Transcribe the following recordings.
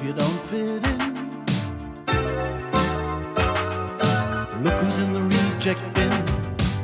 you don't fit in. Look who's in the reject bin.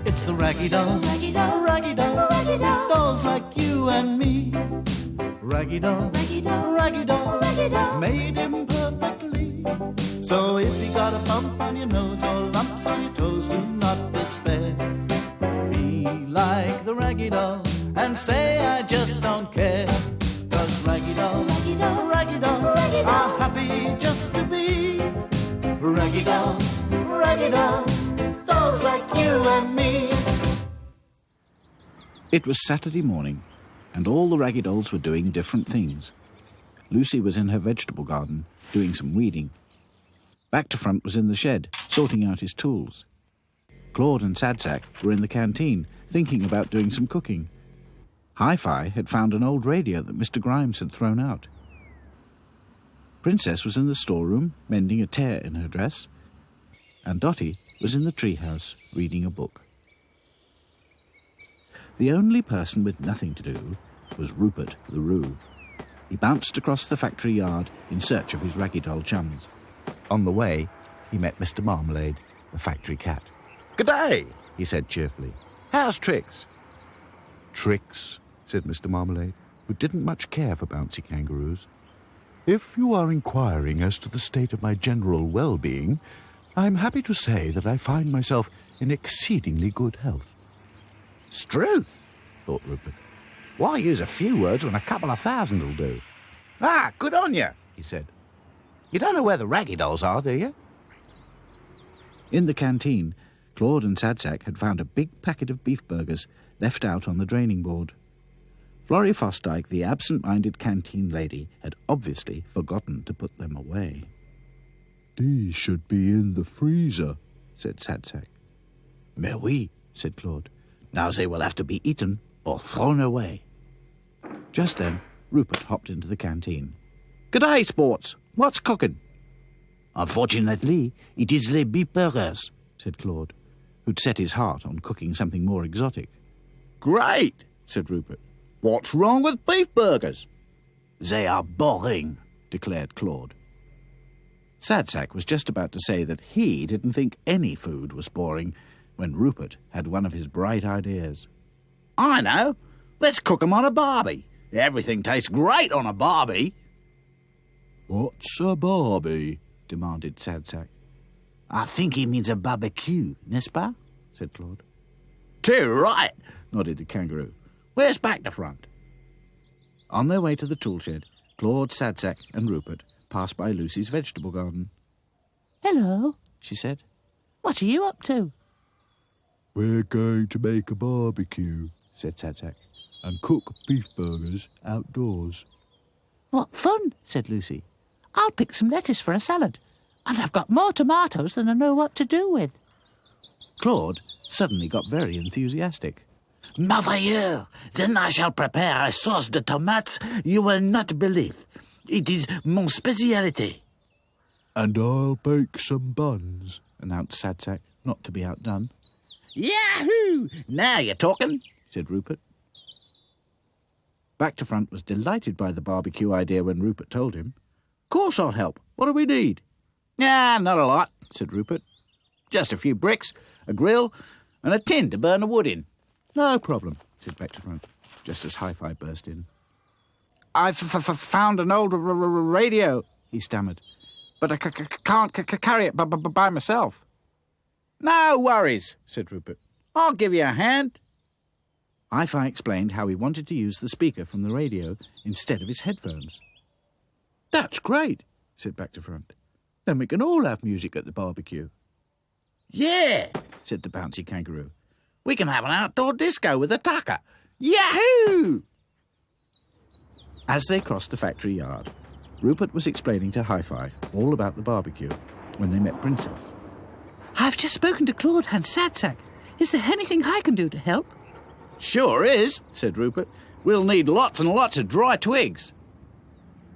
It's the Raggy Dolls. Raggy Dolls. Raggy Dolls. Raggy Dolls. Dolls like you and me. Raggy Dolls. Raggy Dolls. Raggy Dolls. Raggy Dolls. Made him perfectly. So if you got a bump on your nose or lumps on your toes, do not despair. Be like the Raggy Dolls and say I just don't care. 'Cause Raggy Dolls, Raggy Dolls. Raggy Dolls, Raggy are Dolls. happy just to be Raggy Dolls, Raggy Dolls, dolls like you and me. It was Saturday morning, and all the Raggy Dolls were doing different things. Lucy was in her vegetable garden, doing some weeding. Back to Front was in the shed, sorting out his tools. Claude and Sadsack were in the canteen, thinking about doing some cooking. Hi-Fi had found an old radio that Mr. Grimes had thrown out. Princess was in the storeroom, mending a tear in her dress, and Dotty was in the treehouse, reading a book. The only person with nothing to do was Rupert the Roo. He bounced across the factory yard in search of his Raggy Doll chums. On the way, he met Mr. Marmalade, the factory cat. "Good-day," he said cheerfully. "How's Trix?" "Trix," said Mr. Marmalade, who didn't much care for bouncy kangaroos. "If you are inquiring as to the state of my general well-being, I'm happy to say that I find myself in exceedingly good health." "'Struth," thought Rupert. "Why use a few words when a couple of thousand will do?" "Ah, good on you," he said. "You don't know where the Raggy Dolls are, do you?" In the canteen, Claude and Sadsack had found a big packet of beef burgers left out on the draining board. Florrie Fosdyke, the absent-minded canteen lady, had obviously forgotten to put them away. "These should be in the freezer," said Sadsack. "Mais oui," said Claude. "Now they will have to be eaten or thrown away." Just then, Rupert hopped into the canteen. "Good-day, sports. What's cooking?" "Unfortunately, it is the beef burgers," said Claude, who'd set his heart on cooking something more exotic. "Great," said Rupert. "What's wrong with beef burgers?" "They are boring," declared Claude. Sadsack was just about to say that he didn't think any food was boring when Rupert had one of his bright ideas. "I know. Let's cook 'em on a barbie. Everything tastes great on a barbie." "What's a barbie?" demanded Sadsack. "I think he means a barbecue, n'est-ce pas?" said Claude. "Too right," nodded the kangaroo. "Where's back to Front?" On their way to the tool shed, Claude, Sadsack and Rupert passed by Lucy's vegetable garden. Hello, she said. What are you up to? "We're going to make a barbecue," said Sadsack, "and cook beef burgers outdoors." What fun, said Lucy. I'll pick some lettuce for a salad, and I've got more tomatoes than I know what to do with. Claude suddenly got very enthusiastic. "Merveilleux! Then I shall prepare a sauce de tomates you will not believe. It is mon spécialité." "And I'll bake some buns," announced Sadsack, not to be outdone. "Yahoo! Now you're talking," said Rupert. Back to Front was delighted by the barbecue idea when Rupert told him. "Course I'll help. What do we need?" "Not a lot," said Rupert. "Just a few bricks, a grill, and a tin to burn the wood in." "No problem," said Back to Front, just as Hi-Fi burst in. "I've found an old radio," he stammered, "but I can't carry it by myself." "No worries," said Rupert. "I'll give you a hand." Hi-Fi explained how he wanted to use the speaker from the radio instead of his headphones. "That's great," said Back to Front. "Then we can all have music at the barbecue." "Yeah," said the bouncy kangaroo. "We can have an outdoor disco with a tucker. Yahoo!" As they crossed the factory yard, Rupert was explaining to Hi-Fi all about the barbecue when they met Princess. I've just spoken to Claude and Sadsack. Is there anything I can do to help? "Sure is," said Rupert. "We'll need lots and lots of dry twigs."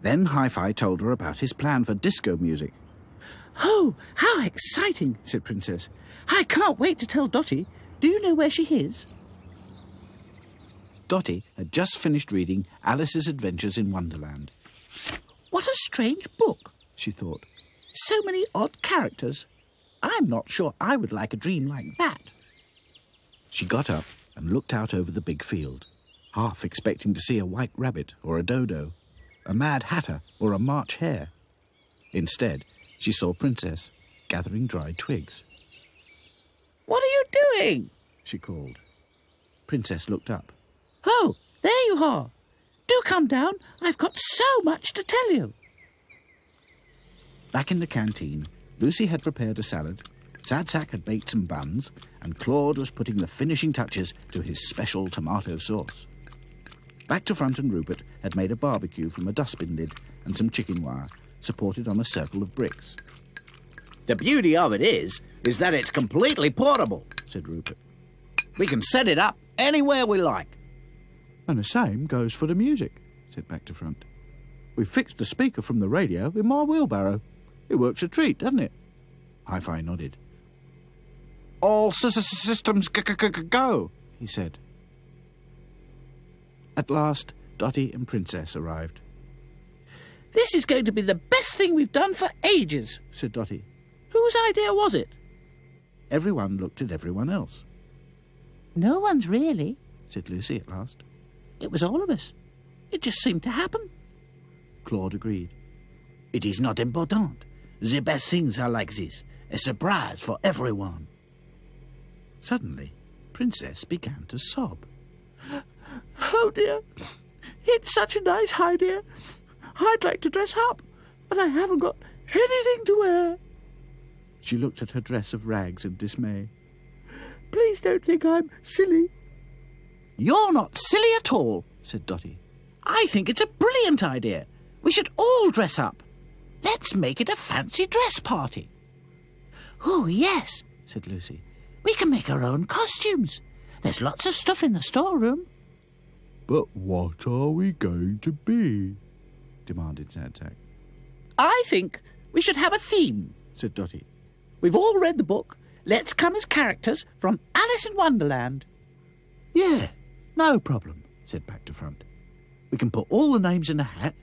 Then Hi-Fi told her about his plan for disco music. Oh, how exciting, said Princess. I can't wait to tell Dotty. Do you know where she is? Dotty had just finished reading Alice's Adventures in Wonderland. What a strange book, she thought. So many odd characters. I'm not sure I would like a dream like that. She got up and looked out over the big field, half expecting to see a white rabbit or a dodo, a mad hatter or a March hare. Instead, she saw Princess gathering dried twigs. What are you doing? She called. Princess looked up. Oh, there you are. Do come down. I've got so much to tell you. Back in the canteen, Lucy had prepared a salad, Sadsack had baked some buns, and Claude was putting the finishing touches to his special tomato sauce. Back to Front and Rupert had made a barbecue from a dustbin lid and some chicken wire, supported on a circle of bricks. The beauty of it is that it's completely portable, said Rupert. We can set it up anywhere we like. And the same goes for the music, said Back to Front. We've fixed the speaker from the radio in my wheelbarrow. It works a treat, doesn't it? Hi-Fi nodded. All systems go, he said. At last, Dotty and Princess arrived. This is going to be the best thing we've done for ages, said Dotty. Whose idea was it? Everyone looked at everyone else. No one's really, said Lucy at last. It was all of us. It just seemed to happen. Claude agreed. It is not important. The best things are like this, a surprise for everyone. Suddenly, Princess began to sob. Oh dear, it's such a nice idea. I'd like to dress up, but I haven't got anything to wear. She looked at her dress of rags in dismay. Please don't think I'm silly. You're not silly at all, said Dotty. I think it's a brilliant idea. We should all dress up. Let's make it a fancy dress party. Oh, yes, said Lucy. We can make our own costumes. There's lots of stuff in the storeroom. But what are we going to be? Demanded Sadsack. I think we should have a theme, said Dotty. We've all read the book. Let's come as characters from Alice in Wonderland. Yeah, no problem, said Back to Front. We can put all the names in a hat,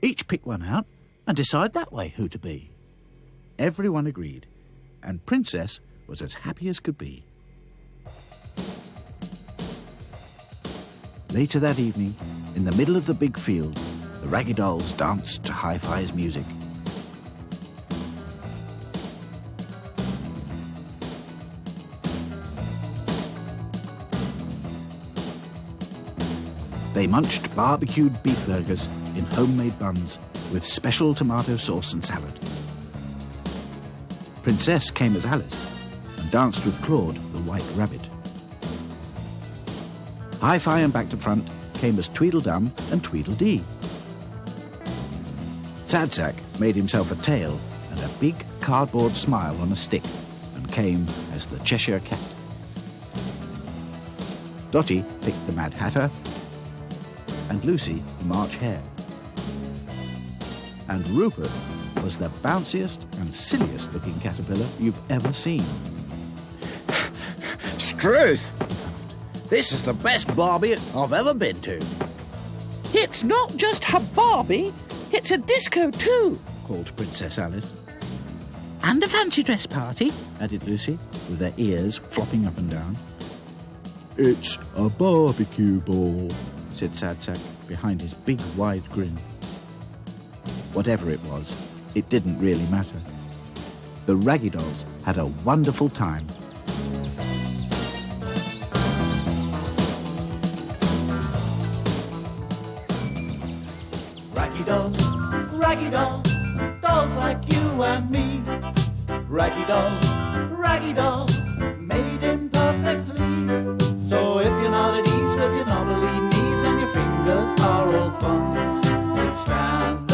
each pick one out, and decide that way who to be. Everyone agreed, and Princess was as happy as could be. Later that evening, in the middle of the big field, the Raggy Dolls danced to Hi-Fi's music. They munched barbecued beef burgers in homemade buns with special tomato sauce and salad. Princess came as Alice and danced with Claude, the white rabbit. Hi-Fi and Back to Front came as Tweedledum and Tweedledee. Sadsack made himself a tail and a big cardboard smile on a stick and came as the Cheshire Cat. Dotty picked the Mad Hatter and Lucy the March Hare. And Rupert was the bounciest and silliest looking caterpillar you've ever seen. Struth! This is the best Barbie I've ever been to. It's not just a Barbie, it's a disco too, called Princess Alice. And a fancy dress party, added Lucy, with her ears flopping up and down. It's a barbecue ball, said Sadsack behind his big wide grin. Whatever it was, it didn't really matter. The Raggy Dolls had a wonderful time. Raggy dolls, dolls like you and me. Raggy dolls, made imperfectly. So if you're not at ease with your knobbly knees and your fingers are all funds, stand